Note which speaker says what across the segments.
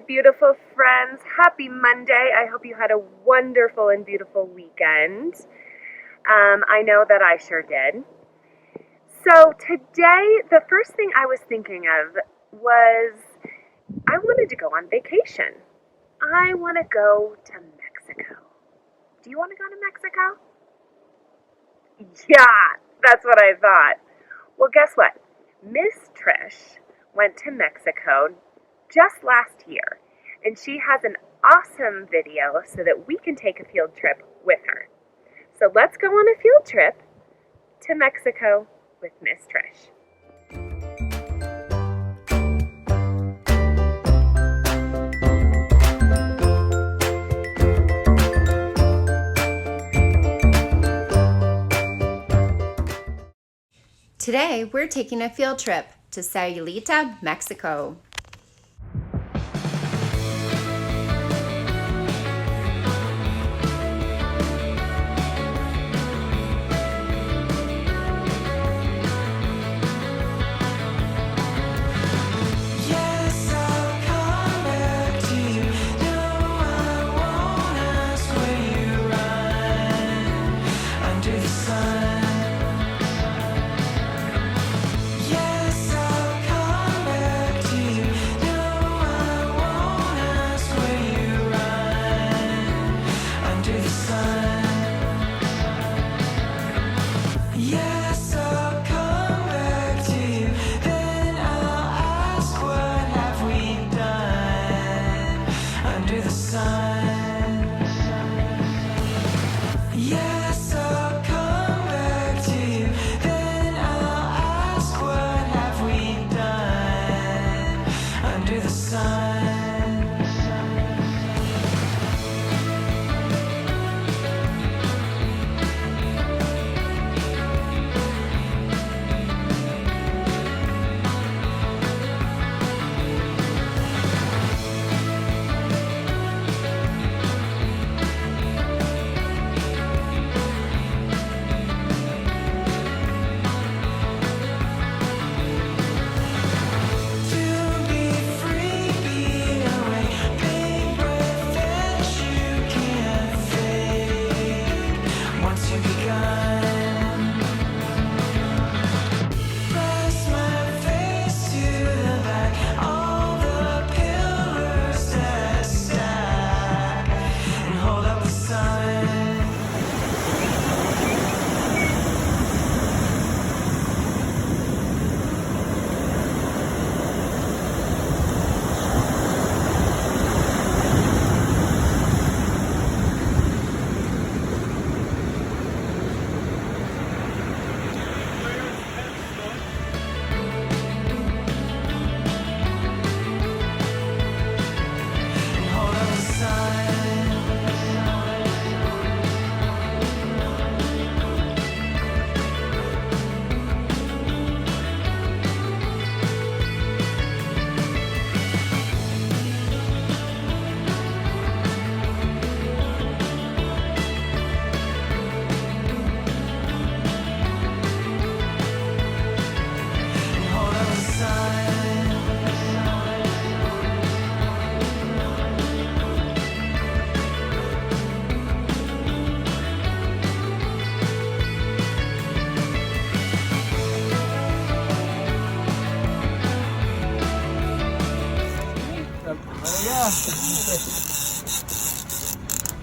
Speaker 1: beautiful friends. Happy Monday. I hope you had a wonderful and beautiful weekend. I know that I sure did. So today, the first thing I was thinking of was I wanted to go on vacation. I want to go to Mexico. Do you want to go to Mexico? Yeah, that's what I thought. Well, guess what? Miss Trish went to Mexico just last year, and she has an awesome video so that we can take a field trip with her. So let's go on a field trip to Mexico with Miss Trish.
Speaker 2: Today, we're taking a field trip to Sayulita, Mexico.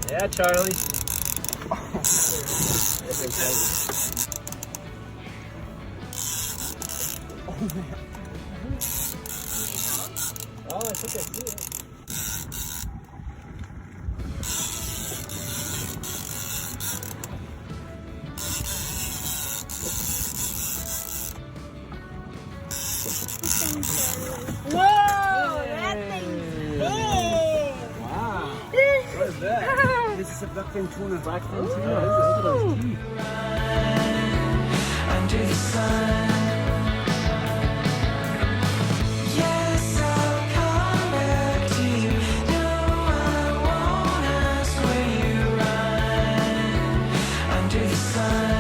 Speaker 3: Yeah, Charlie. Oh, I think I see it.
Speaker 4: Whoa, that thing's big!
Speaker 3: Wow. What is that? This is a blackfin tuna. Blackfin tuna?
Speaker 5: Under the sun. Yes, I'll come back to you. No, I won't ask where you run. Under the sun.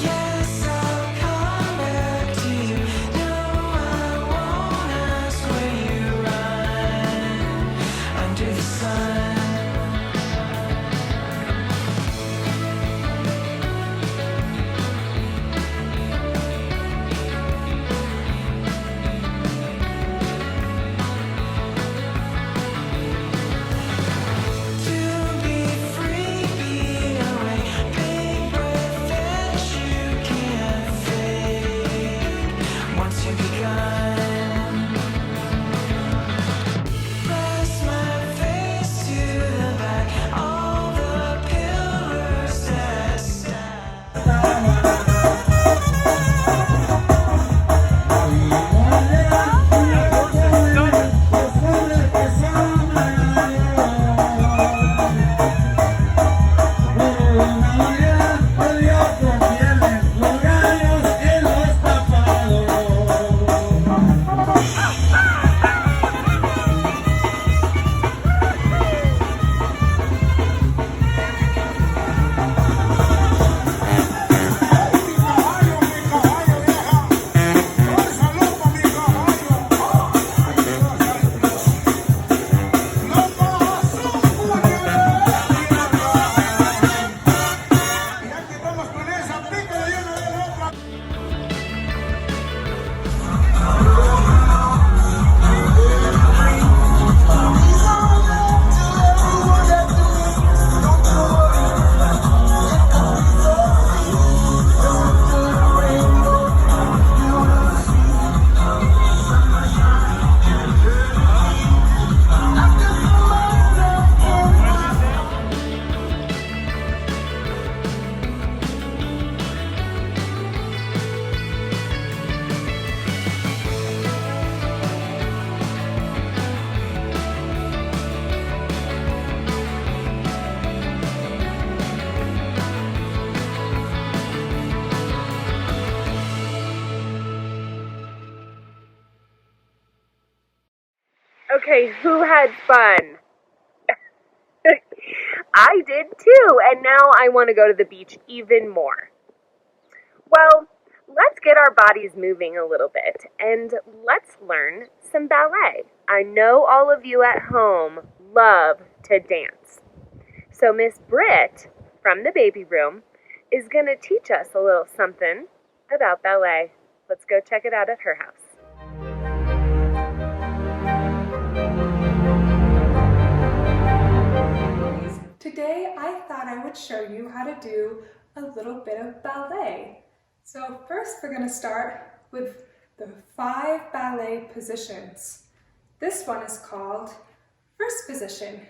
Speaker 5: Yes, I'll come back to you. No, I won't ask
Speaker 1: Okay, who had fun? I did too, and now I want to go to the beach even more. Well, let's get our bodies moving a little bit and let's learn some ballet. I know all of you at home love to dance. So Miss Britt from the baby room is going to teach us a little something about ballet. Let's go check it out at her house.
Speaker 6: Today I thought I would show you how to do a little bit of ballet. So first we're going to start with the 5 ballet positions. This one is called first position,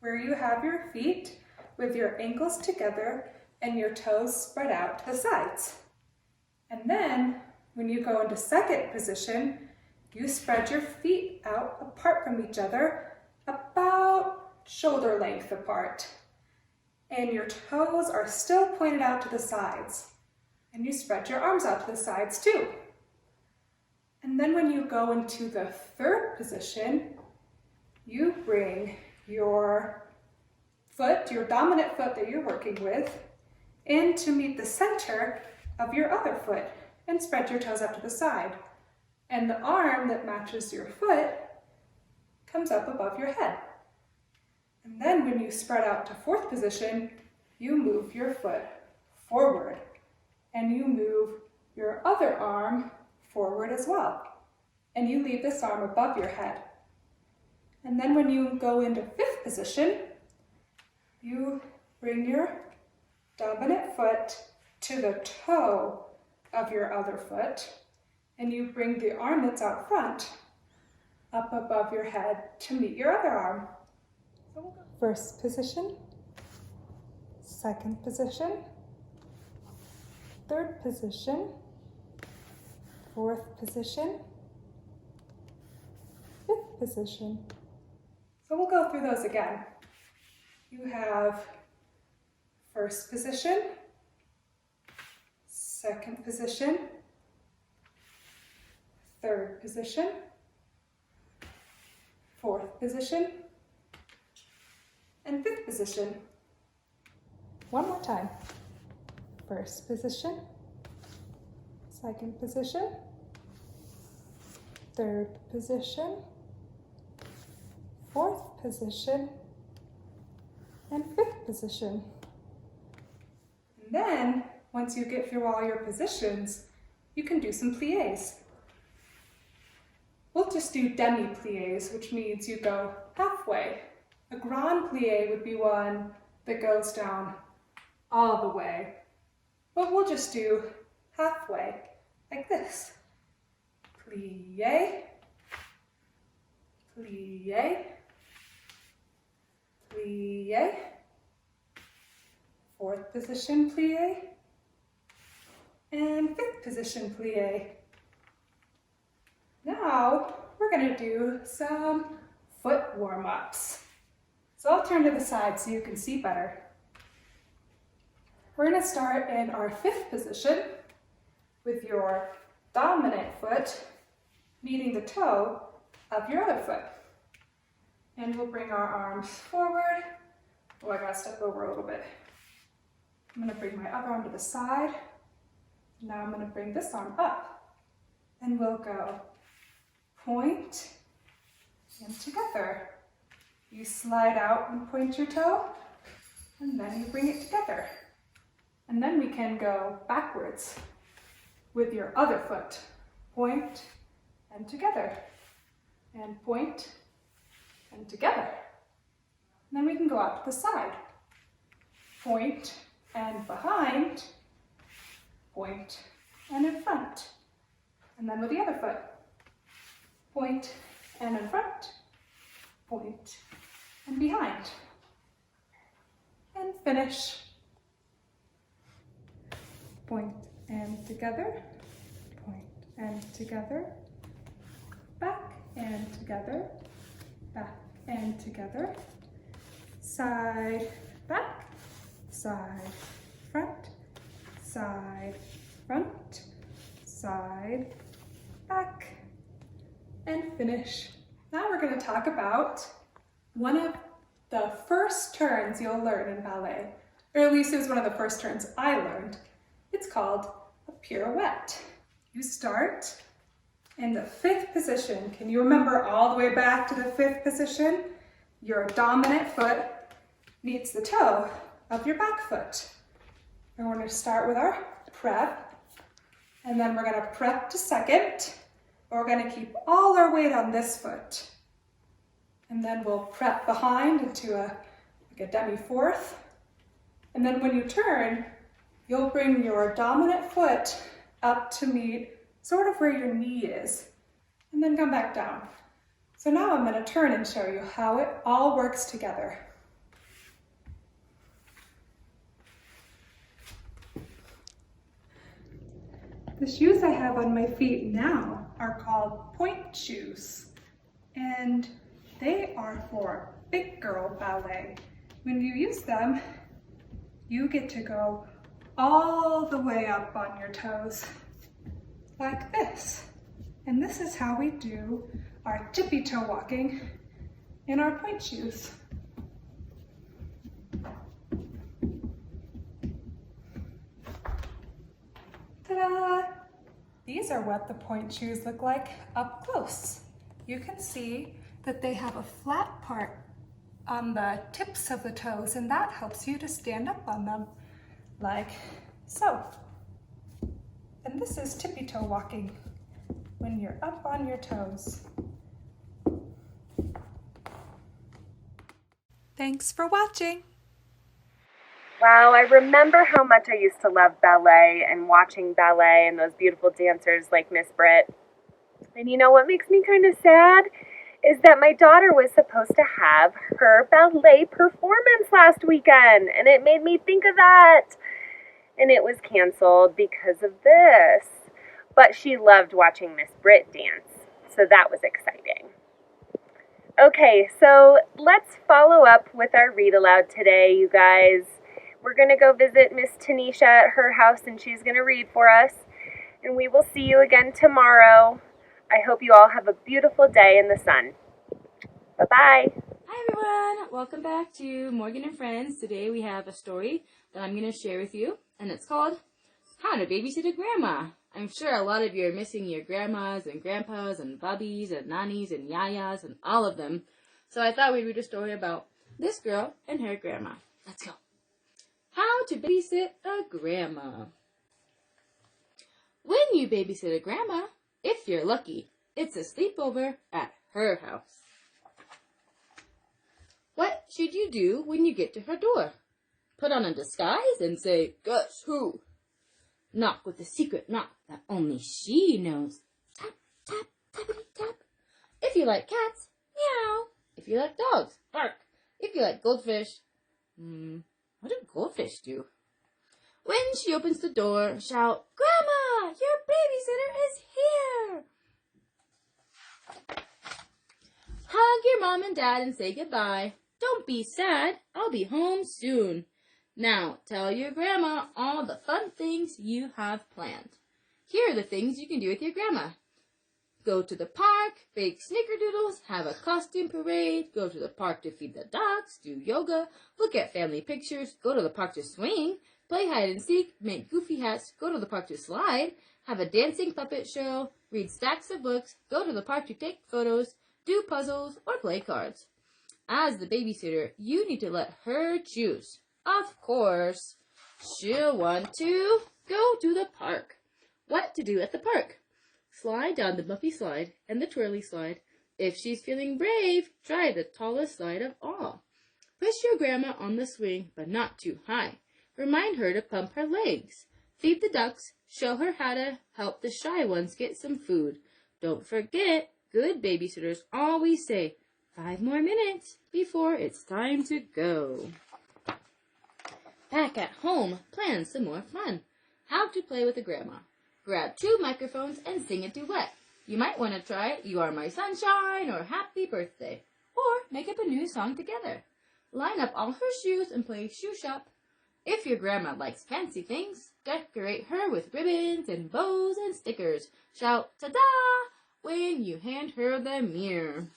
Speaker 6: where you have your feet with your ankles together and your toes spread out to the sides. And then when you go into second position, you spread your feet out apart from each other, about shoulder length apart. And your toes are still pointed out to the sides. And you spread your arms out to the sides too. And then when you go into the third position, you bring your foot, your dominant foot that you're working with, in to meet the center of your other foot and spread your toes up to the side. And the arm that matches your foot comes up above your head. And then when you spread out to fourth position, you move your foot forward and you move your other arm forward as well. And you leave this arm above your head. And then when you go into fifth position, you bring your dominant foot to the toe of your other foot and you bring the arm that's out front up above your head to meet your other arm. First position, second position, third position, fourth position, fifth position. So we'll go through those again. You have first position, second position, third position, fourth position, and fifth position. One more time. First position, second position, third position, fourth position, and fifth position. And then, once you get through all your positions, you can do some pliés. We'll just do demi-pliés, which means you go halfway. A grand plié would be one that goes down all the way. But we'll just do halfway, like this. Plié, plié, plié. Fourth position plié. And fifth position plié. Now, we're going to do some foot warm-ups. So I'll turn to the side so you can see better. We're going to start in our fifth position with your dominant foot meeting the toe of your other foot. And we'll bring our arms forward. Oh, I gotta step over a little bit. I'm going to bring my other arm to the side. Now I'm going to bring this arm up. And we'll go point and together. You slide out and point your toe, and then you bring it together. And then we can go backwards with your other foot. Point and together. And point and together. And then we can go out to the side. Point and behind. Point and in front. And then with the other foot. Point and in front. Point and behind. And finish. Point and together. Point and together. Back and together. Back and together. Side, back. Side, front. Side, front. Side, back. And finish. Now we're going to talk about one of the first turns you'll learn in ballet, or at least it was one of the first turns I learned. It's called a pirouette. You start in the 5th position. Can you remember all the way back to the 5th position? Your dominant foot meets the toe of your back foot. And we're going to start with our prep, and then we're going to prep to 2nd. We're going to keep all our weight on this foot. And then we'll prep behind into a demi 4th. And then when you turn, you'll bring your dominant foot up to meet sort of where your knee is, and then come back down. So now I'm going to turn and show you how it all works together. The shoes I have on my feet now are called pointe shoes, and they are for big girl ballet. When you use them, you get to go all the way up on your toes, like this. And this is how we do our tippy toe walking in our pointe shoes. Ta-da! These are what the pointe shoes look like up close. You can see that they have a flat part on the tips of the toes, and that helps you to stand up on them, like so. And this is tippy toe walking, when you're up on your toes. Thanks for watching.
Speaker 1: Wow, I remember how much I used to love ballet and watching ballet and those beautiful dancers like Miss Britt. And you know what makes me kind of sad? Is that my daughter was supposed to have her ballet performance last weekend, and it made me think of that. And it was canceled because of this. But she loved watching Miss Britt dance, so that was exciting. Okay, so let's follow up with our read aloud today, you guys. We're going to go visit Miss Tanisha at her house, and she's going to read for us. And we will see you again tomorrow. I hope you all have a beautiful day in the sun. Bye-bye.
Speaker 7: Hi everyone! Welcome back to Morgan and Friends. Today we have a story that I'm going to share with you, and it's called How to Babysit a Grandma. I'm sure a lot of you are missing your grandmas and grandpas and bubbies and nannies and yayas and all of them. So I thought we'd read a story about this girl and her grandma. Let's go. How to babysit a grandma. When you babysit a grandma, if you're lucky, it's a sleepover at her house. What should you do when you get to her door? Put on a disguise and say, "Guess who?" Knock with a secret knock that only she knows. Tap, tap, tappity, tap. If you like cats, meow. If you like dogs, bark. If you like goldfish, what do goldfish do? When she opens the door, shout, "Grandma, your babysitter is here!" Hug your mom and dad and say goodbye. Don't be sad, I'll be home soon. Now, tell your grandma all the fun things you have planned. Here are the things you can do with your grandma. Go to the park, bake snickerdoodles, have a costume parade, go to the park to feed the dogs, do yoga, look at family pictures, go to the park to swing, play hide and seek, make goofy hats, go to the park to slide, have a dancing puppet show, read stacks of books, go to the park to take photos, do puzzles, or play cards. As the babysitter, you need to let her choose. Of course, she'll want to go to the park. What to do at the park? Slide down the bumpy slide and the twirly slide. If she's feeling brave, try the tallest slide of all. Push your grandma on the swing, but not too high. Remind her to pump her legs. Feed the ducks. Show her how to help the shy ones get some food. Don't forget, good babysitters always say, 5 more minutes before it's time to go. Back at home, plan some more fun. How to play with a grandma. Grab 2 microphones and sing a duet. You might want to try You Are My Sunshine or Happy Birthday. Or make up a new song together. Line up all her shoes and play shoe shop. If your grandma likes fancy things, decorate her with ribbons and bows and stickers. Shout, ta-da, when you hand her the mirror.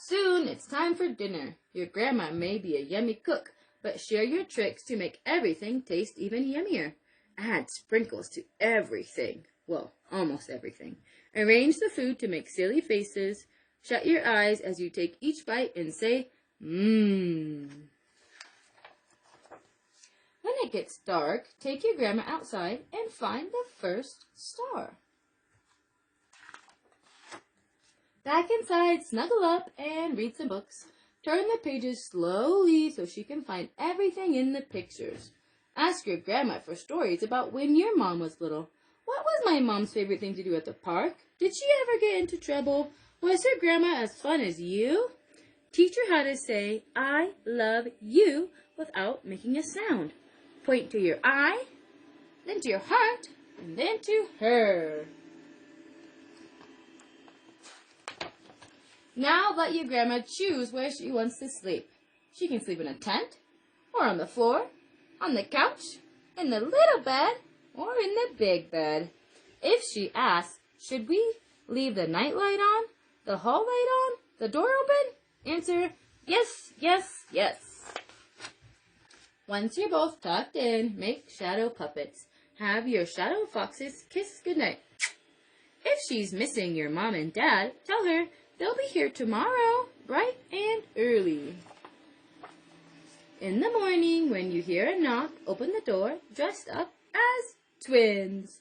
Speaker 7: Soon it's time for dinner. Your grandma may be a yummy cook, but share your tricks to make everything taste even yummier. Add sprinkles to everything. Well, almost everything. Arrange the food to make silly faces. Shut your eyes as you take each bite and say, mmm. When it gets dark, take your grandma outside and find the first star. Back inside, snuggle up and read some books. Turn the pages slowly so she can find everything in the pictures. Ask your grandma for stories about when your mom was little. What was my mom's favorite thing to do at the park? Did she ever get into trouble? Was her grandma as fun as you? Teach her how to say, I love you, without making a sound. Point to your eye, then to your heart, and then to her. Now let your grandma choose where she wants to sleep. She can sleep in a tent, or on the floor, on the couch, in the little bed, or in the big bed. If she asks, should we leave the night light on, the hall light on, the door open? Answer, yes, yes, yes. Once you're both tucked in, make shadow puppets. Have your shadow foxes kiss goodnight. If she's missing your mom and dad, tell her they'll be here tomorrow, bright and early. In the morning, when you hear a knock, open the door, dressed up as twins.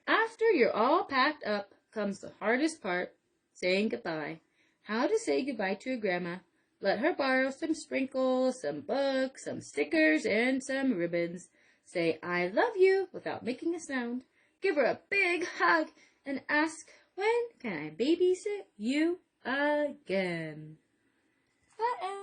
Speaker 7: After you're all packed up, comes the hardest part, saying goodbye. How to say goodbye to your grandma. Let her borrow some sprinkles, some books, some stickers, and some ribbons. Say, I love you, without making a sound. Give her a big hug, and ask, when can I babysit you again? The end.